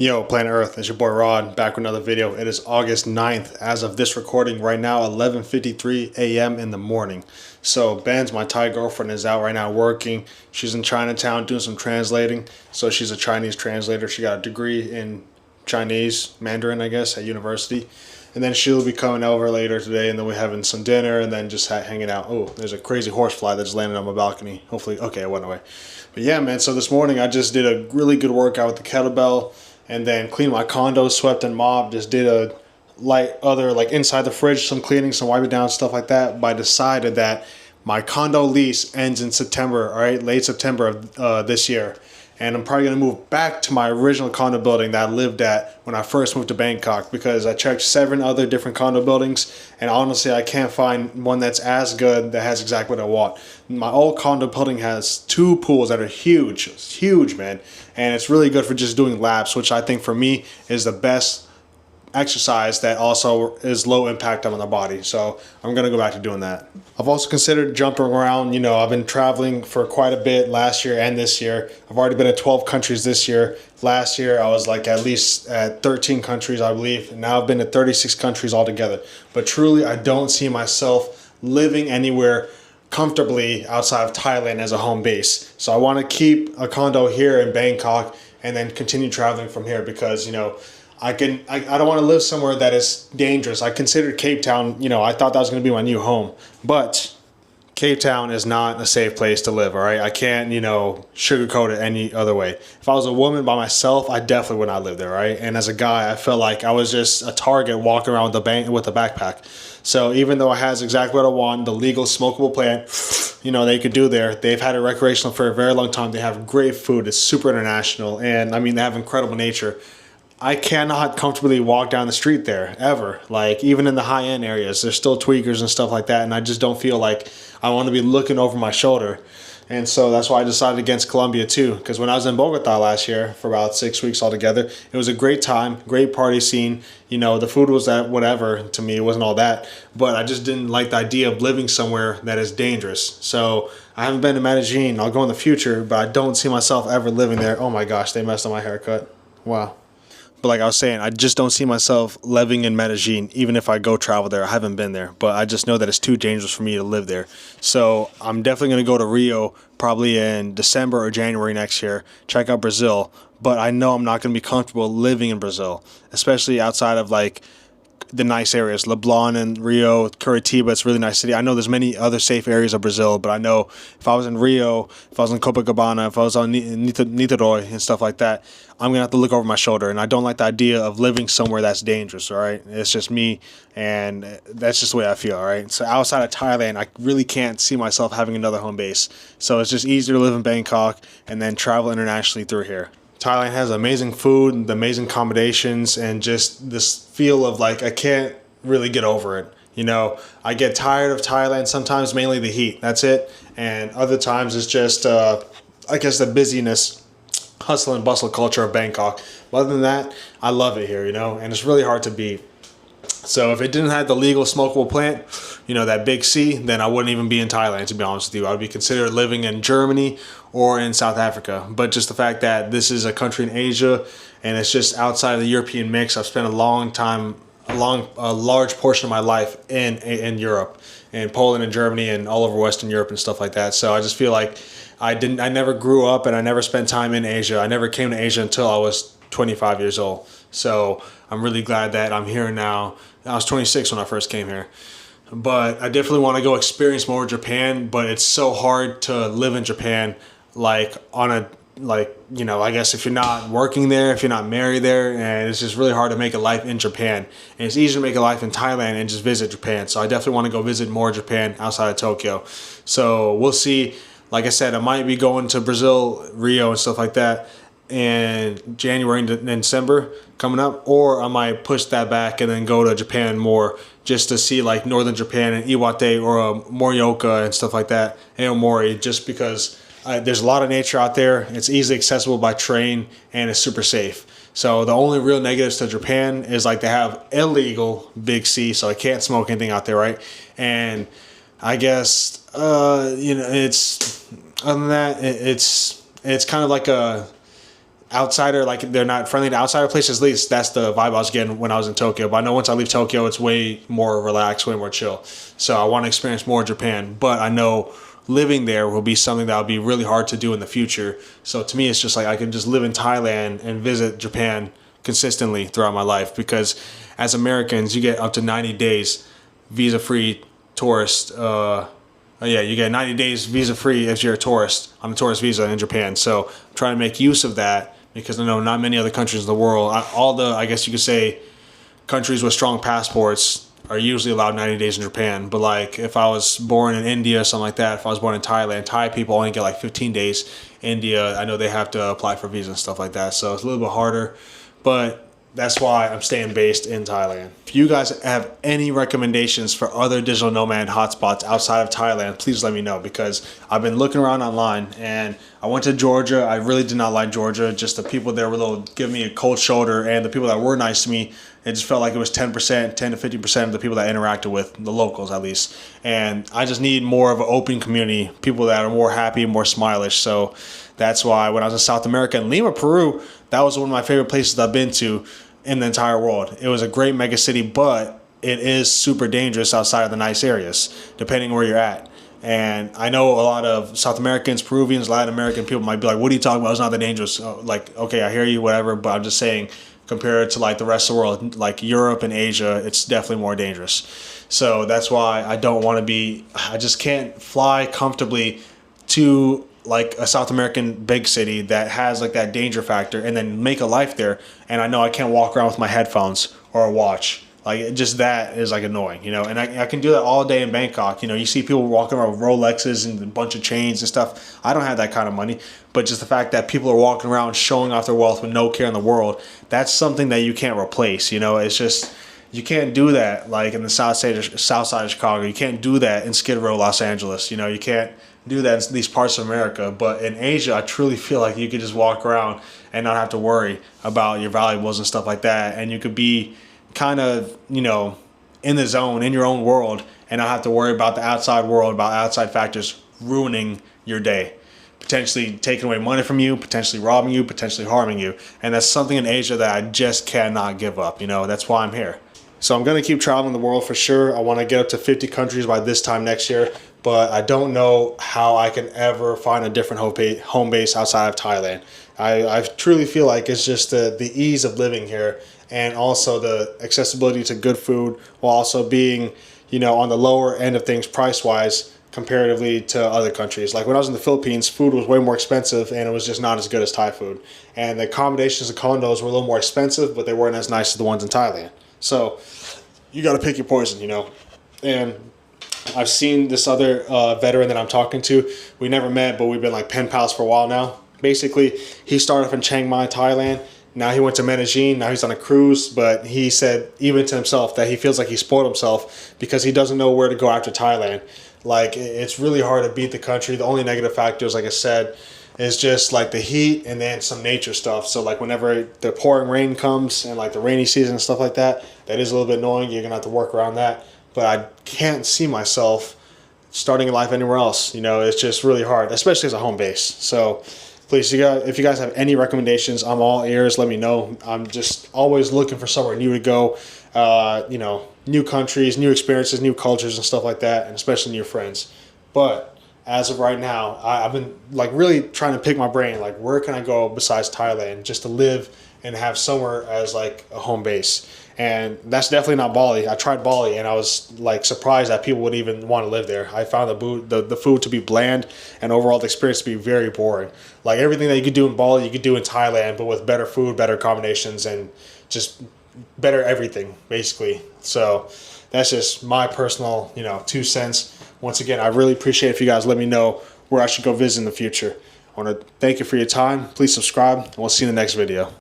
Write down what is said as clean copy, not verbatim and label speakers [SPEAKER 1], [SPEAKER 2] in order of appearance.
[SPEAKER 1] Yo, Planet Earth, it's your boy Rod, back with another video. It is August 9th, as of this recording right now, 11:53 a.m. in the morning. So, Ben's, my Thai girlfriend, is out right now working. She's in Chinatown doing some translating. So, she's a Chinese translator. She got a degree in Chinese, Mandarin, I guess, at university. And then she'll be coming over later today, and then we're having some dinner, and then just hanging out. Oh, there's a crazy horsefly that just landed on my balcony. Hopefully, okay, it went away. But yeah, man, so this morning I just did a really good workout with the kettlebell. And then cleaned my condo, swept and mopped, just did a like inside the fridge, some cleaning, some wiping down, stuff like that. But I decided that my condo lease ends in September, all right, late September of this year. And I'm probably going to move back to my original condo building that I lived at when I first moved to Bangkok, because I checked 7 other different condo buildings, and honestly I can't find one that's as good, that has exactly what I want. My old condo building has 2 pools that are huge, man, and it's really good for just doing laps, which I think for me is the best exercise that also is low impact on the body. So I'm going to go back to doing that. I've also considered jumping around. You know, I've been traveling for quite a bit last year and this year. I've already been to 12 countries this year. Last year I was like at least at 13 countries, I believe. And now I've been to 36 countries altogether. But truly, I don't see myself living anywhere comfortably outside of Thailand as a home base. So I want to keep a condo here in Bangkok and then continue traveling from here, because, you know, I don't want to live somewhere that is dangerous. I considered Cape Town, you know, I thought that was going to be my new home. But Cape Town is not a safe place to live, all right? I can't, you know, sugarcoat it any other way. If I was a woman by myself, I definitely would not live there, right? And as a guy, I felt like I was just a target walking around with a backpack. So even though it has exactly what I want, the legal smokable plant, you know, they could do there. They've had it recreational for a very long time. They have great food. It's super international. And, I mean, they have incredible nature. I cannot comfortably walk down the street there ever. Like, even in the high-end areas, there's still tweakers and stuff like that, and I just don't feel like I want to be looking over my shoulder. And so that's why I decided against Colombia too, because when I was in Bogota last year for about 6 weeks altogether, it was a great time, great party scene. You know, the food was that whatever to me, it wasn't all that, but I just didn't like the idea of living somewhere that is dangerous. So I haven't been to Medellin. I'll go in the future, but I don't see myself ever living there. Oh my gosh, they messed up my haircut. Wow. But like I was saying, I just don't see myself living in Medellin, even if I go travel there. I haven't been there, but I just know that it's too dangerous for me to live there. So I'm definitely going to go to Rio probably in December or January next year, check out Brazil. But I know I'm not going to be comfortable living in Brazil, especially outside of like the nice areas, Leblon and Rio, Curitiba. It's a really nice city. I know there's many other safe areas of Brazil, but I know if I was in Rio, if I was in Copacabana, if I was on Niterói and stuff like that, I'm gonna have to look over my shoulder, and I don't like the idea of living somewhere that's dangerous. All right, it's just me, and that's just the way I feel. All right, so outside of Thailand, I really can't see myself having another home base. So it's just easier to live in Bangkok and then travel internationally through here. Thailand has amazing food, amazing accommodations, and just this feel of like I can't really get over it. You know, I get tired of Thailand sometimes, mainly the heat. That's it. And other times it's just, I guess, the busyness, hustle and bustle culture of Bangkok. But other than that, I love it here, you know, and it's really hard to beat. So if it didn't have the legal smokable plant, you know, that big C, then I wouldn't even be in Thailand, to be honest with you. I would be considered living in Germany or in South Africa. But just the fact that this is a country in Asia and it's just outside of the European mix, I've spent a large portion of my life in Europe, in Poland and Germany and all over Western Europe and stuff like that. So I just feel like I never grew up and I never spent time in Asia. I never came to Asia until I was 25 years old. So I'm really glad that I'm here now. I was 26 when I first came here. But I definitely want to go experience more of Japan, but it's so hard to live in Japan, like on a, like, you know, I guess if you're not working there, if you're not married there, and it's just really hard to make a life in Japan. And it's easier to make a life in Thailand and just visit Japan. So I definitely want to go visit more Japan outside of Tokyo. So we'll see. Like I said, I might be going to Brazil, Rio and stuff like that in January and December coming up, or I might push that back and then go to Japan more, just to see like northern Japan and Iwate or Morioka and stuff like that, Aomori, just because there's a lot of nature out there. It's easily accessible by train and it's super safe. So the only real negatives to Japan is like they have illegal big C, so I can't smoke anything out there, right? And I guess you know, it's other than that, it's kind of like a outsider, like they're not friendly to outsider places. At least that's the vibe I was getting when I was in Tokyo. But I know once I leave Tokyo, it's way more relaxed, way more chill. So I want to experience more Japan. But I know living there will be something that will be really hard to do in the future. So to me, it's just like I can just live in Thailand and visit Japan consistently throughout my life, because as Americans, you get up to 90 days visa-free tourist. Yeah, you get 90 days visa-free if you're a tourist on a tourist visa in Japan. So I'm trying to make use of that, because I know not many other countries in the world, I guess you could say, countries with strong passports are usually allowed 90 days in Japan. But like if I was born in India or something like that, if I was born in Thailand, Thai people only get like 15 days. India, I know they have to apply for visa and stuff like that. So it's a little bit harder. But that's why I'm staying based in Thailand. If you guys have any recommendations for other digital nomad hotspots outside of Thailand, please let me know, because I've been looking around online and I went to Georgia. I really did not like Georgia. Just the people there were a little, give me a cold shoulder, and the people that were nice to me, it just felt like it was 10%, 10 to 50% of the people that I interacted with, the locals at least. And I just need more of an open community, people that are more happy, more smilish. So that's why when I was in South America, in Lima, Peru, that was one of my favorite places I've been to in the entire world. It was a great mega city, but it is super dangerous outside of the nice areas, depending where you're at. And I know a lot of South Americans, Peruvians, Latin American people might be like, what are you talking about? It's not that dangerous. Like, okay, I hear you, whatever, but I'm just saying, compared to like the rest of the world, like Europe and Asia, it's definitely more dangerous. So that's why I don't want to be, I just can't fly comfortably to like a South American big city that has like that danger factor and then make a life there. And I know I can't walk around with my headphones or a watch. Like, just that is like annoying, you know. And I can do that all day in Bangkok. You know, you see people walking around with Rolexes and a bunch of chains and stuff. I don't have that kind of money, but just the fact that people are walking around showing off their wealth with no care in the world, that's something that you can't replace. You know, it's just, you can't do that like in the south side of Chicago. You can't do that in Skid Row, Los Angeles. You know, you can't do that in these parts of America. But in Asia, I truly feel like you could just walk around and not have to worry about your valuables and stuff like that. And you could be kind of, you know, in the zone, in your own world, and not have to worry about the outside world, about outside factors ruining your day, potentially taking away money from you, potentially robbing you, potentially harming you. And that's something in Asia that I just cannot give up. You know, that's why I'm here. So I'm going to keep traveling the world for sure. I want to get up to 50 countries by this time next year, but I don't know how I can ever find a different home base outside of Thailand. I truly feel like it's just the ease of living here, and also the accessibility to good food, while also being, you know, on the lower end of things price-wise comparatively to other countries. Like when I was in the Philippines, food was way more expensive and it was just not as good as Thai food. And the accommodations and condos were a little more expensive, but they weren't as nice as the ones in Thailand. So you got to pick your poison, you know. And I've seen this other veteran that I'm talking to. We never met, but we've been like pen pals for a while now. Basically, he started off in Chiang Mai, Thailand. Now he went to Medellin. Now he's on a cruise. But he said, even to himself, that he feels like he spoiled himself because he doesn't know where to go after Thailand. Like, it's really hard to beat the country. The only negative factors, like I said, is just like the heat and then some nature stuff. So like whenever the pouring rain comes and like the rainy season and stuff like that, that is a little bit annoying. You're gonna have to work around that. But I can't see myself starting a life anywhere else. You know, it's just really hard, especially as a home base. So please, if you guys have any recommendations, I'm all ears. Let me know. I'm just always looking for somewhere new to go. You know, new countries, new experiences, new cultures and stuff like that, and especially new friends. But as of right now, I've been like really trying to pick my brain, like where can I go besides Thailand just to live and have somewhere as like a home base. And that's definitely not Bali. I tried Bali and I was like surprised that people would even want to live there. I found the food to be bland and overall the experience to be very boring. Like everything that you could do in Bali, you could do in Thailand, but with better food, better accommodations, and just better everything, basically. So that's just my personal, you know, 2 cents. Once again, I really appreciate if you guys let me know where I should go visit in the future. I want to thank you for your time. Please subscribe, and we'll see you in the next video.